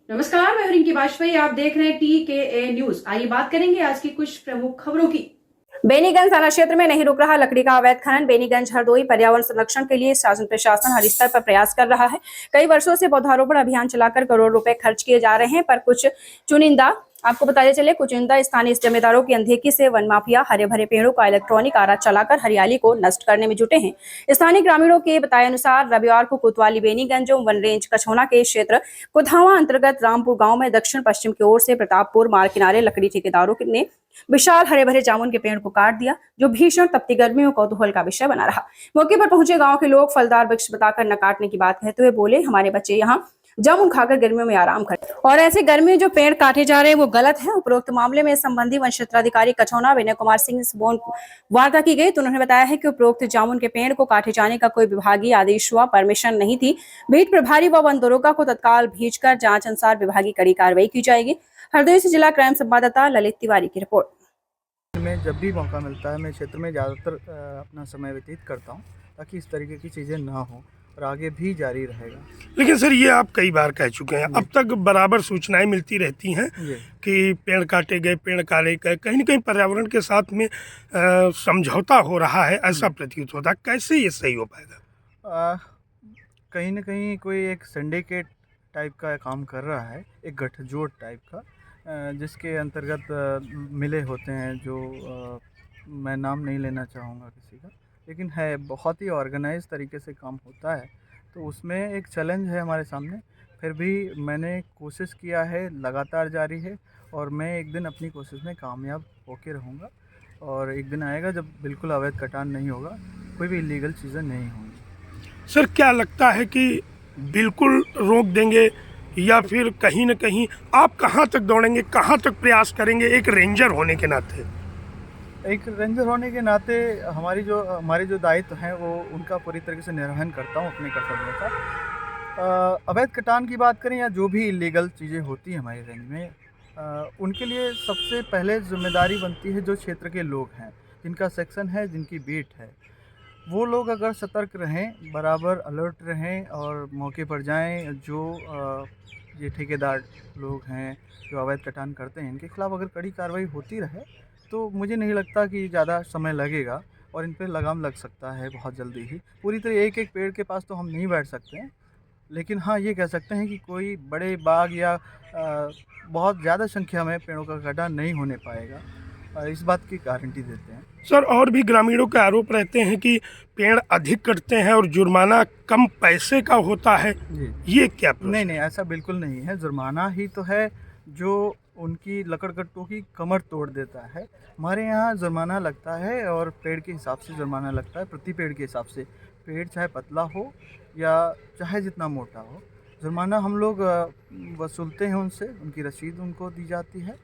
नमस्कार, मैं रिंकी वाजपेयी। आप देख रहे हैं TKA न्यूज। आइए बात करेंगे आज की कुछ प्रमुख खबरों की। बेनीगंज थाना क्षेत्र में नहीं रुक रहा लकड़ी का अवैध खनन। बेनीगंज हरदोई पर्यावरण संरक्षण के लिए शासन प्रशासन हर स्तर पर प्रयास कर रहा है। कई वर्षों से पौधारोपण अभियान चलाकर करोड़ रुपए खर्च किए जा रहे हैं, पर कुछ चुनिंदा आपको बताते चले कुछ चुनिंदा स्थानीय जमींदारों की अनदेखी से वन माफिया हरे भरे पेड़ों का इलेक्ट्रॉनिक आरा चलाकर हरियाली को नष्ट करने में जुटे हैं। स्थानीय ग्रामीणों के बताए अनुसार रविवार को कोतवाली बेनीगंज वन रेंज कछौना के क्षेत्र कुधावा अंतर्गत रामपुर गांव में दक्षिण पश्चिम की ओर से प्रतापपुर मार्ग किनारे लकड़ी ठेकेदारों ने विशाल हरे भरे जामुन के पेड़ को काट दिया, जो भीषण तपती गर्मी और कौतूहल का विषय बना रहा। मौके पर पहुंचे गांव के लोग फलदार वृक्ष बताकर न काटने की बात कहते हुए बोले, हमारे बच्चे यहाँ जामुन खाकर गर्मियों में आराम करें और ऐसे गर्मी में जो पेड़ काटे जा रहे हैं वो गलत है। उपरोक्त मामले में संबंधी वन क्षेत्राधिकारी कछौना विनय कुमार सिंह से वार्ता की गई तो उन्होंने बताया है कि उपरोक्त जामुन के पेड़ को काटे जाने का कोई विभागीय आदेश व परमिशन नहीं थी। बीट प्रभारी व वन दरोगा को तत्काल भेजकर जांच अनुसार विभागीय कड़ी कार्रवाई की जाएगी। हरदोई से जिला क्राइम संवाददाता ललित तिवारी की रिपोर्ट। मैं जब भी मौका मिलता है मैं क्षेत्र में ज़्यादातर अपना समय व्यतीत करता हूं, ताकि इस तरीके की चीज़ें ना हो और आगे भी जारी रहेगा। लेकिन सर, ये आप कई बार कह चुके हैं, अब तक बराबर सूचनाएं मिलती रहती हैं कि पेड़ काटे गए, पेड़ काटे गए, कहीं न कहीं पर्यावरण के साथ में समझौता हो रहा है, ऐसा प्रतीत होता है। कैसे ये सही हो पाएगा? कहीं ना कहीं कोई एक सिंडिकेट टाइप का काम कर रहा है, एक गठजोड़ टाइप का, जिसके अंतर्गत मिले होते हैं जो मैं नाम नहीं लेना चाहूँगा किसी का, लेकिन है बहुत ही ऑर्गेनाइज तरीके से काम होता है। तो उसमें एक चैलेंज है हमारे सामने, फिर भी मैंने कोशिश किया है, लगातार जारी है और मैं एक दिन अपनी कोशिश में कामयाब होके रहूँगा और एक दिन आएगा जब बिल्कुल अवैध कटान नहीं होगा, कोई भी इलीगल चीज़ें नहीं होंगी। सर, क्या लगता है कि बिल्कुल रोक देंगे या फिर कहीं न कहीं आप कहाँ तक दौड़ेंगे, कहाँ तक प्रयास करेंगे एक रेंजर होने के नाते? एक रेंजर होने के नाते हमारे जो दायित्व हैं वो उनका पूरी तरीके से निर्वहन करता हूँ अपने कर्तव्यों का। अवैध कटान की बात करें या जो भी इलीगल चीज़ें होती हैं हमारी रेंज में, उनके लिए सबसे पहले जिम्मेदारी बनती है जो क्षेत्र के लोग हैं, जिनका सेक्शन है, जिनकी बीट है। वो लोग अगर सतर्क रहें, बराबर अलर्ट रहें और मौके पर जाएं, जो ये ठेकेदार लोग हैं जो अवैध कटान करते हैं, इनके खिलाफ़ अगर कड़ी कार्रवाई होती रहे तो मुझे नहीं लगता कि ज़्यादा समय लगेगा और इन पे लगाम लग सकता है बहुत जल्दी ही। पूरी तरह एक एक पेड़ के पास तो हम नहीं बैठ सकते हैं, लेकिन हाँ ये कह सकते हैं कि कोई बड़े बाग या बहुत ज़्यादा संख्या में पेड़ों का कटान नहीं होने पाएगा, इस बात की गारंटी देते हैं। सर, और भी ग्रामीणों के आरोप रहते हैं कि पेड़ अधिक कटते हैं और जुर्माना कम पैसे का होता है, ये क्या? नहीं, ऐसा बिल्कुल नहीं है। जुर्माना ही तो है जो उनकी लकड़कट्टों की कमर तोड़ देता है। हमारे यहाँ जुर्माना लगता है और पेड़ के हिसाब से जुर्माना लगता है, प्रति पेड़ के हिसाब से। पेड़ चाहे पतला हो या चाहे जितना मोटा हो, जुर्माना हम लोग वसूलते हैं उनसे, उनकी रसीद उनको दी जाती है।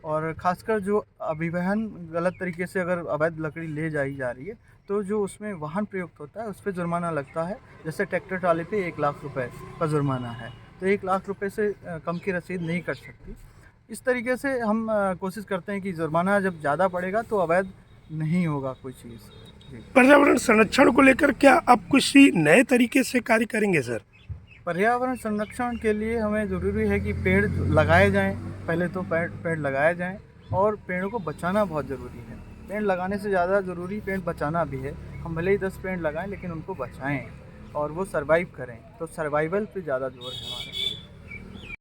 और ख़ासकर जो अभिवहन गलत तरीके से अगर अवैध लकड़ी ले जाई जा रही है तो जो उसमें वाहन प्रयुक्त होता है उस पर जुर्माना लगता है। जैसे ट्रैक्टर ट्राली पे 1 लाख रुपए का जुर्माना है, तो 1 लाख रुपए से कम की रसीद नहीं कट सकती। इस तरीके से हम कोशिश करते हैं कि जुर्माना जब ज़्यादा पड़ेगा तो अवैध नहीं होगा कोई चीज़। पर्यावरण संरक्षण को लेकर क्या आप किसी नए तरीके से कार्य करेंगे सर? पर्यावरण संरक्षण के लिए हमें ज़रूरी है कि पेड़ लगाए जाएं। पहले तो पेड़ लगाए जाएं और पेड़ों को बचाना बहुत ज़रूरी है। पेड़ लगाने से ज़्यादा ज़रूरी पेड़ बचाना भी है। हम भले ही 10 पेड़ लगाएं लेकिन उनको बचाएं और वो सर्वाइव करें, तो सर्वाइवल पे ज़्यादा जोर है हमारा।